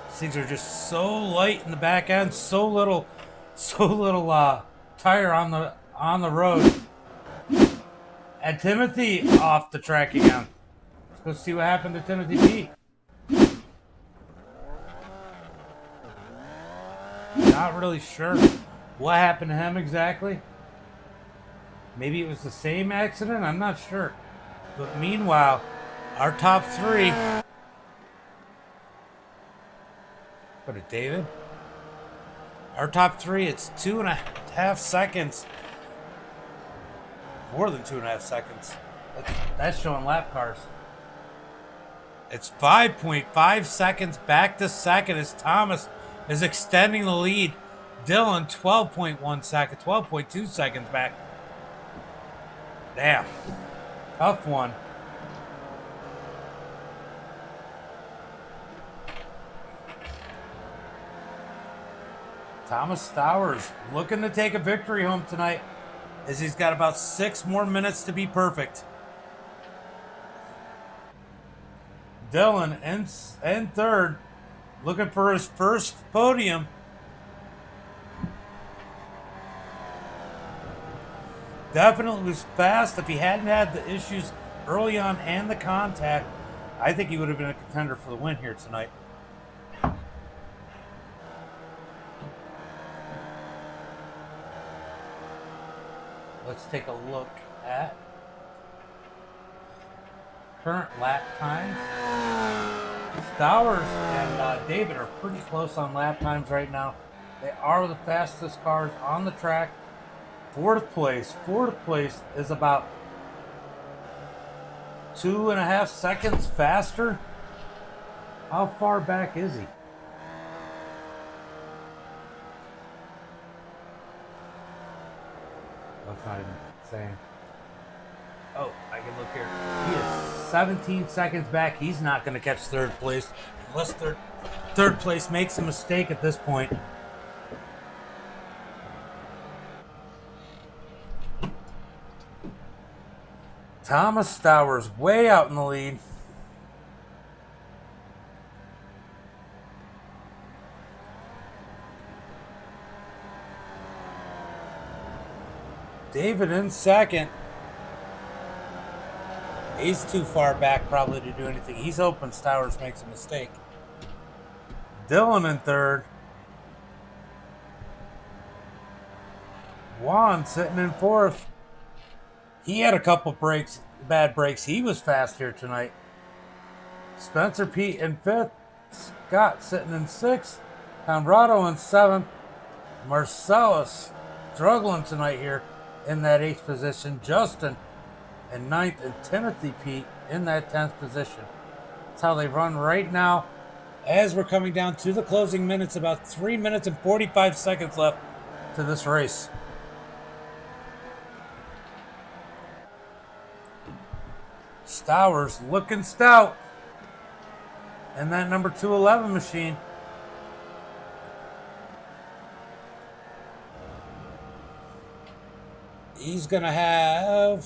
These things are just so light in the back end, so little tire on the road. And Timothy off the track again. Let's go see what happened to Timothy P. Not really sure what happened to him exactly. Maybe it was the same accident, I'm not sure. But meanwhile, our top three. What did David? Our top three, it's 2.5 seconds. More than 2.5 seconds. That's showing lap cars. It's 5.5 seconds back to second as Thomas is extending the lead. Dylan, 12.1 seconds, 12.2 seconds back. Damn. Tough one. Thomas Stowers looking to take a victory home tonight, as he's got about 6 more minutes to be perfect. Dylan in third, looking for his first podium. Definitely was fast. If he hadn't had the issues early on and the contact, I think he would have been a contender for the win here tonight. Let's take a look at current lap times. Stowers and David are pretty close on lap times right now. They are the fastest cars on the track. Fourth place is about 2.5 seconds faster. How far back is he? That's not even saying. Oh, I can look here. He is 17 seconds back. He's not going to catch third place unless third place makes a mistake at this point. Thomas Stowers way out in the lead. David in second. He's too far back probably to do anything. He's hoping Stowers makes a mistake. Dylan in third. Juan sitting in fourth. He had a couple bad breaks. He was fast here tonight. Spencer Pete in fifth. Scott sitting in sixth. Conrado in seventh. Marcellus struggling tonight here in that 8th position. Justin in 9th, and Timothy Pete in that 10th position. That's how they run right now. As we're coming down to the closing minutes, about 3 minutes and 45 seconds left to this race. Stowers looking stout in that number 211 machine. He's going to have,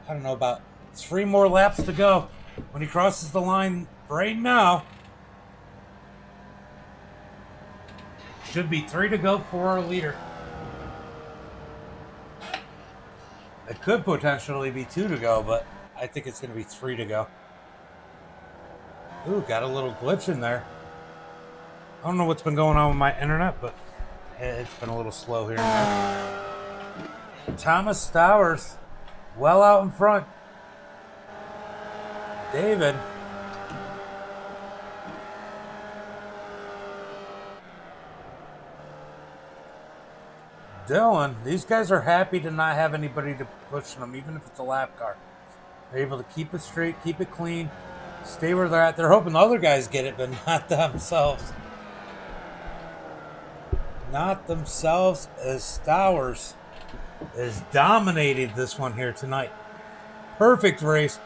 I don't know, about 3 more laps to go when he crosses the line right now. Should be 3 to go for our leader. It could potentially be 2 to go, but I think it's going to be 3 to go. Ooh, got a little glitch in there. I don't know what's been going on with my internet, but it's been a little slow here and there. Thomas Stowers, well out in front. David. Dylan. These guys are happy to not have anybody to push them, even if it's a lap car. They're able to keep it straight, keep it clean, stay where they're at. They're hoping the other guys get it, but not themselves. Not themselves, as Stowers has dominated this one here tonight. Perfect race.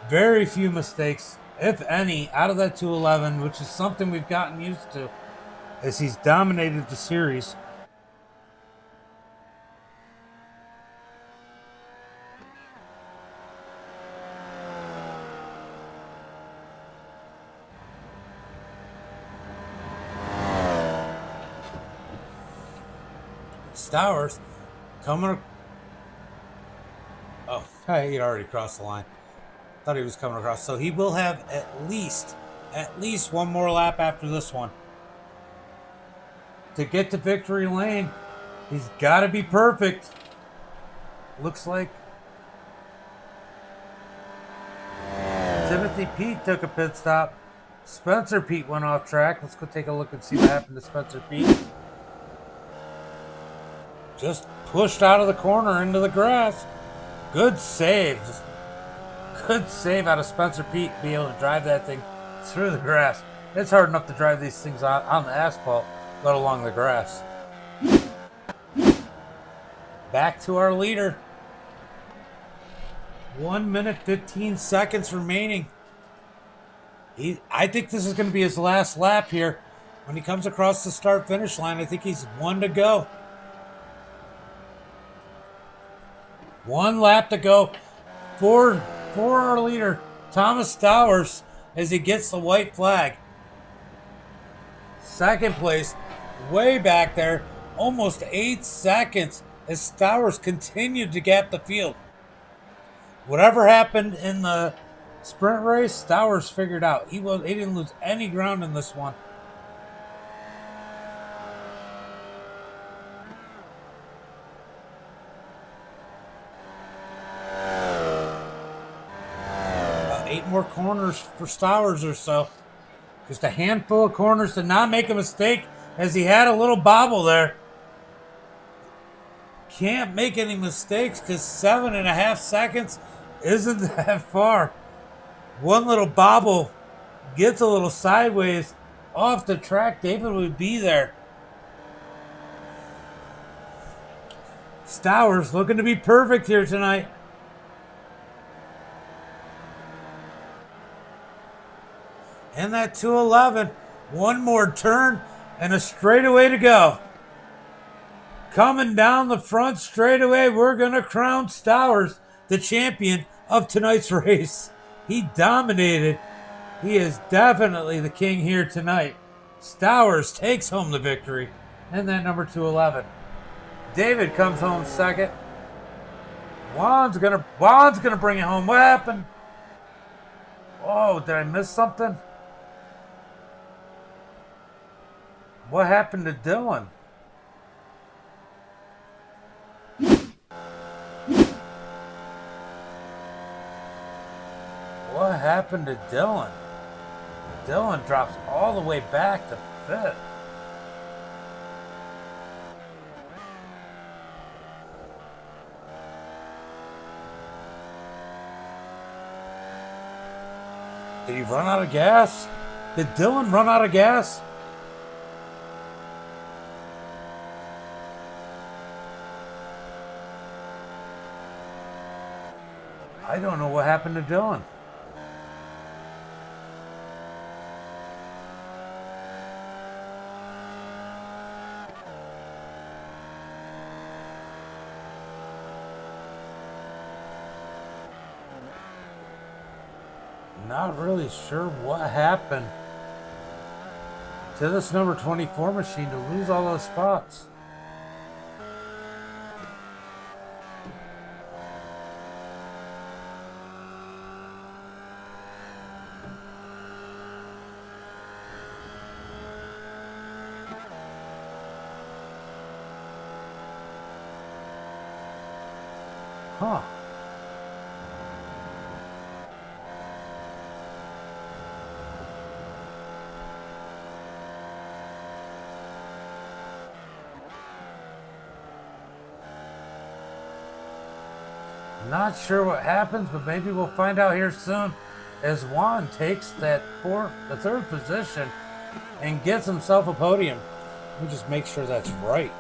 Very few mistakes, if any, out of that 211, which is something we've gotten used to as he's dominated the series. Stowers coming. Oh, he'd already crossed the line. Thought he was coming across. So he will have at least 1 more lap after this one to get to victory lane. He's got to be perfect. Looks like Timothy Pete took a pit stop. Spencer Pete went off track. Let's go take a look and see what happened to Spencer Pete. Just pushed out of the corner into the grass. Good save. Just good save out of Spencer Pete to be able to drive that thing through the grass. It's hard enough to drive these things on the asphalt, let alone the grass. Back to our leader. 1 minute, 15 seconds remaining. I think this is going to be his last lap here. When he comes across the start-finish line, I think he's 1 to go. 1 lap to go for our leader, Thomas Stowers, as he gets the white flag. Second place, way back there, almost 8 seconds as Stowers continued to gap the field. Whatever happened in the sprint race, Stowers figured out. He didn't lose any ground in this one. About 8 more corners for Stowers or so. Just a handful of corners to not make a mistake, as he had a little bobble there. Can't make any mistakes because 7.5 seconds isn't that far. One little bobble gets a little sideways off the track, David would be there. Stowers looking to be perfect here tonight. And that 211, one more turn and a straightaway to go. Coming down the front straightaway, we're going to crown Stowers the champion of tonight's race. He dominated. He is definitely the king here tonight. Stowers takes home the victory. And then number 211. David comes home second. Juan's gonna bring it home. What happened? Oh, did I miss something? What happened to Dylan? What happened to Dylan? Dylan drops all the way back to 5th. Did he run out of gas? Did Dylan run out of gas? I don't know what happened to Dylan. Not really sure what happened to this number 24 machine to lose all those spots. Huh. Not sure what happens, but maybe we'll find out here soon as Juan takes the 3rd position and gets himself a podium. Let me just make sure that's right.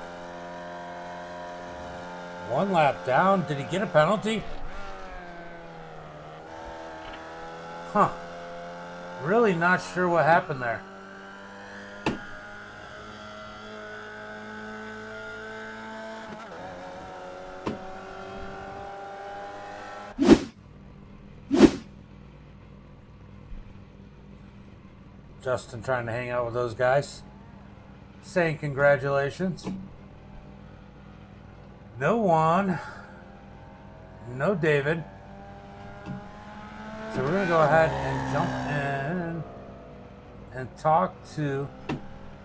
1 lap down. Did he get a penalty? Huh. Really not sure what happened there. Justin trying to hang out with those guys, saying congratulations. No Juan, no David. So we're going to go ahead and jump in and talk to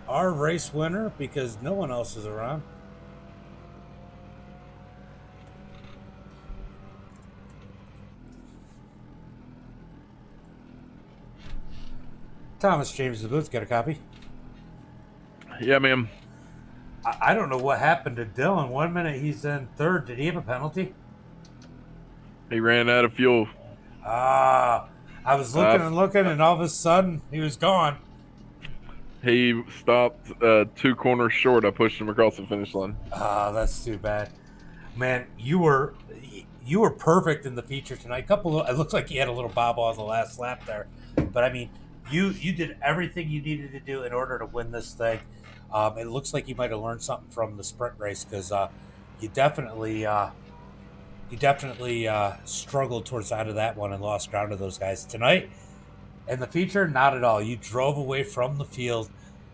our race winner because no one else is around. Thomas James the Booth, got a copy? Yeah, ma'am. I don't know what happened to Dylan. 1 minute he's in 3rd. Did he have a penalty? He ran out of fuel. I was looking and looking, and all of a sudden he was gone. He stopped 2 corners short. I pushed him across the finish line. That's too bad. Man, you were you were perfect in the feature tonight. It looks like you had a little bob on the last lap there, but I mean, you did everything you needed to do in order to win this thing. It looks like you might have learned something from the sprint race because you definitely struggled towards the end of that one and lost ground to those guys tonight. In the feature, not at all. You drove away from the field.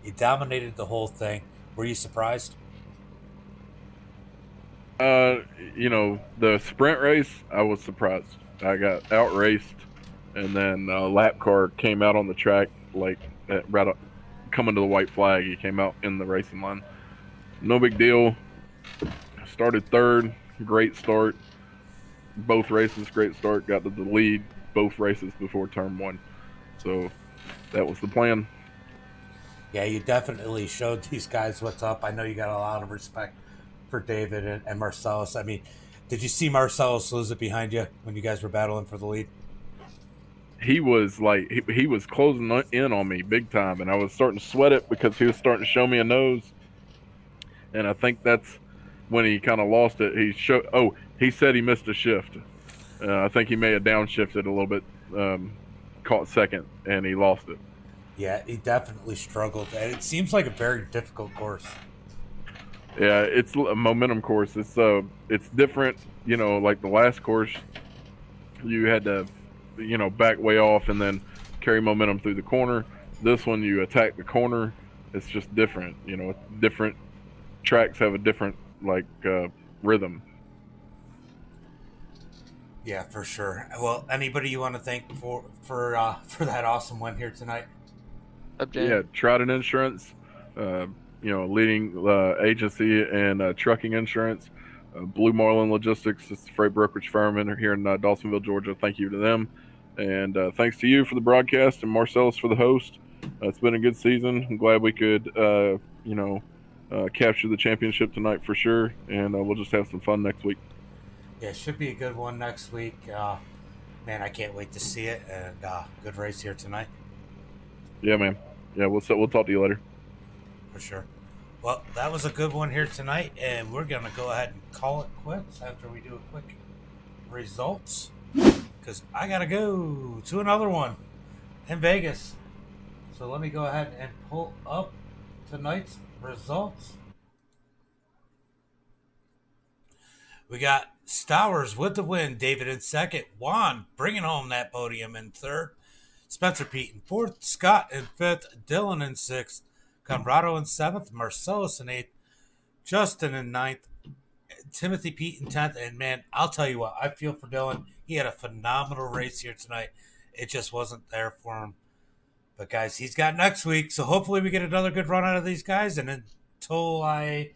You dominated the whole thing. Were you surprised? The sprint race, I was surprised. I got outraced, and then a lap car came out on the track, like, coming to the white flag. He came out in the racing line. No big deal. Started third. Great start. Both races, great start. Got to the lead both races before turn one. So that was the plan. Yeah, you definitely showed these guys what's up. I know you got a lot of respect for David and Marcellus. I mean, did you see Marcellus lose it behind you when you guys were battling for the lead? He was like he was closing in on me big time, and I was starting to sweat it because he was starting to show me a nose, and I think that's when he kind of lost it. He said he missed a shift. I think he may have downshifted a little bit, caught second, and he lost it. Yeah, he definitely struggled. And it seems like a very difficult course. Yeah, it's a momentum course. It's different. Like the last course, you had to, back way off and then carry momentum through the corner. This one, you attack the corner. It's just different. Different tracks have a different rhythm. Yeah, for sure. Well, anybody you want to thank for that awesome win here tonight? Yeah, Trident Insurance, leading agency in trucking insurance. Blue Marlin Logistics, it's the freight brokerage firm here in Dawsonville, Georgia. Thank you to them. And thanks to you for the broadcast and Marcellus for the host. It's been a good season. I'm glad we could, capture the championship tonight for sure. And we'll just have some fun next week. Yeah, it should be a good one next week. Man, I can't wait to see it. And good race here tonight. Yeah, man. Yeah, we'll talk to you later. For sure. Well, that was a good one here tonight, and we're going to go ahead and call it quits after we do a quick results, because I got to go to another one in Vegas. So let me go ahead and pull up tonight's results. We got Stowers with the win, David in second, Juan bringing home that podium in third, Spencer Pete in fourth, Scott in fifth, Dylan in sixth, Conrado in seventh, Marcellus in eighth, Justin in ninth, Timothy Pete in 10th. And man, I'll tell you what, I feel for Dylan. He had a phenomenal race here tonight. It just wasn't there for him. But guys, he's got next week, so hopefully we get another good run out of these guys. And until I